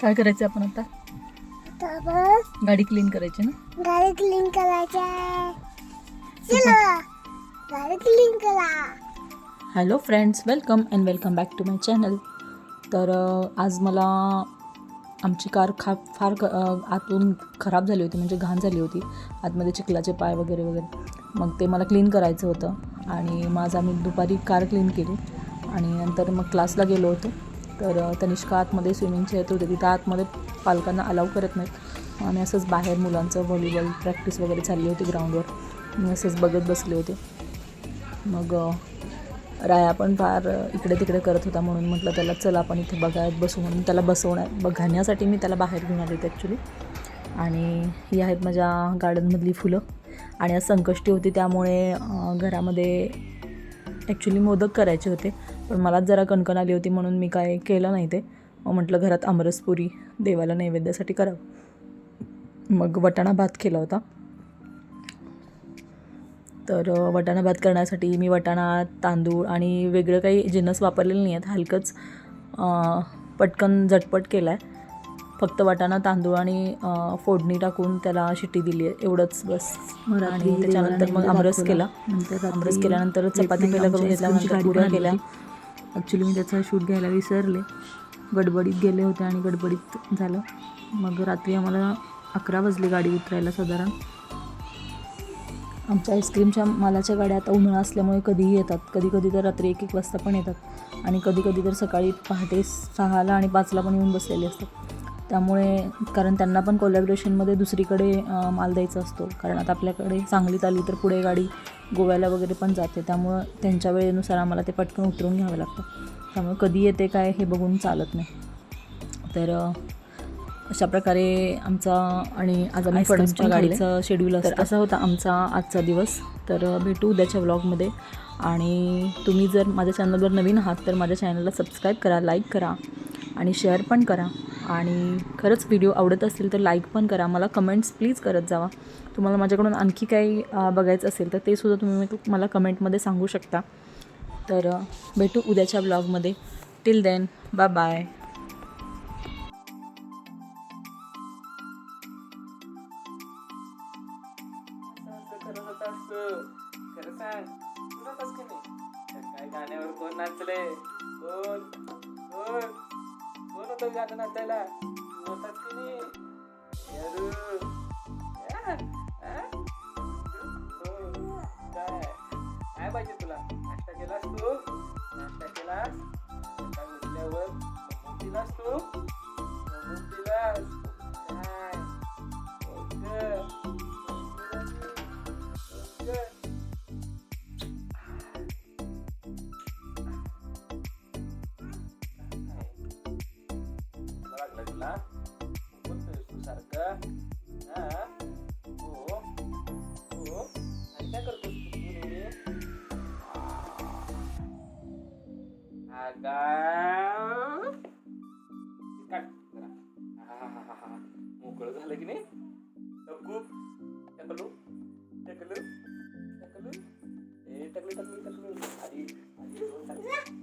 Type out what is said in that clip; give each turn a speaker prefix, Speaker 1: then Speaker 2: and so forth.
Speaker 1: काय करायचं आपण आता? गाडी क्लीन करायची ना?
Speaker 2: गाडी क्लीन करायची आहे. चला गाडी क्लीन करा.
Speaker 1: Hello friends, welcome and welcome back to my channel. तर आज मला आमची कार फार आतून खराब झाली होती, म्हणजे घाण झाली होती. आतमध्ये चिखलाचे पाय वगैरे वगैरे. मग ते मला क्लीन करायचं होतं आणि माझं आम्ही दुपारी कार क्लीन केली आणि नंतर मग क्लासला गेलो होतो. तर तनिष्का आतमध्ये स्विमिंगचे येत होते, तिथं आतमध्ये पालकांना अलाव करत नाहीत. आम्ही असंच बाहेर मुलांचं व्हॉलीबॉल प्रॅक्टिस वगैरे चालली होती ग्राउंडवर. मी असंच बघत बसले होते. मग राया पण फार इकडे तिकडे करत होता, म्हणून म्हटलं त्याला चला आपण इथे बघायत बसू, म्हणून त्याला बघण्यासाठी मी त्याला बाहेर घेऊन आले होते ॲक्च्युली. आणि ही आहेत माझ्या गार्डनमधली फुलं. आणि आज संकष्टी होती, त्यामुळे घरामध्ये ॲक्च्युली मोदक करायचे होते, पण मलाच जरा कणकण आली होती म्हणून मी काय केलं नाही ते. मग म्हटलं घरात आमरसपुरी देवाला नैवेद्यासाठी करावं. मग वाटाणा भात केला होता. तर वाटाणा भात करण्यासाठी मी वाटाणा, तांदूळ आणि वेगळं काही जिन्नस वापरलेलं नाही आहेत. हलकंच पटकन झटपट केला आहे. फक्त वाटाणा, तांदूळ आणि फोडणी टाकून त्याला शिट्टी दिली आहे, एवढंच बस. आणि त्याच्यानंतर मग आमरस केला. आमरस केल्यानंतर चपाती पहिला करून घेतल्यानंतर पुऱ्या केल्या. ॲक्च्युली मी त्याचा शूट घ्यायला विसरले, गडबडीत गेले होते आणि गडबडीत झालं. मग रात्री आम्हाला 11 वाजले गाडी उतरायला साधारण. आमच्या आईस्क्रीमच्या मालाच्या गाड्या आता उन्हाळा असल्यामुळे कधीही येतात, कधी कधी तर रात्री 1-1 वाजता पण येतात आणि कधी कधी तर सकाळी पहाटे 6ला आणि 5ला पण येऊन बसलेले असतात. त्यामुळे कारण त्यांना पण कोलॅबरेशनमध्ये दुसरीकडे माल द्यायचा असतो, कारण आता आपल्याकडे सांगलीत आली तर पुढे गाडी गोव्याला वगैरे पण जाते, त्यामुळं त्यांच्या वेळेनुसार आम्हाला ते पटकन उतरून घ्यावं लागतं. त्यामुळे कधी येते काय हे बघून चालत नाही. तर अशा प्रकारे आमचा आणि आज आम्ही फडणच्या गाडीचं शेड्यूल असतं. असा होता आमचा आजचा दिवस. तर भेटू उद्याच्या व्लॉगमध्ये. आणि तुम्ही जर माझ्या चॅनलवर नवीन आहात तर माझ्या चॅनलला सबस्क्राईब करा, लाईक करा आणि शेअर पण करा. आणि खरंच व्हिडिओ आवडत असेल तर लाईक पण करा. मला कमेंट्स प्लीज करत जावा. तुम्हाला माझ्याकडून आणखी काही बघायचं असेल तर ते सुद्धा तुम्ही मला कमेंटमध्ये सांगू शकता. तर भेटू उद्याच्या व्लॉगमध्ये. Till then, bye bye.
Speaker 3: खरं सांग, तू जातास की नाही? काय गाण्यावर कोण नाचले? कोण कोण कोण होतं गाणं नाचायला? तू होतास की नाही? यारू. काय काय पाहिजे तुला? नाश्ता केलास तू? नाश्ता केलास? सकाळी उठल्यावर मग दिलास तू? मग दिलास काय? लागला तुला? बोलतोयस तू सारखं? हा? हो हो. आणि काय करतोस तू नेहमी? आगाव. काट जरा. मोकळं झालं की नाही? टकू टकलू टकलू टकलू टकलू टकलू टकलू. आधी आधी दोन टाकले.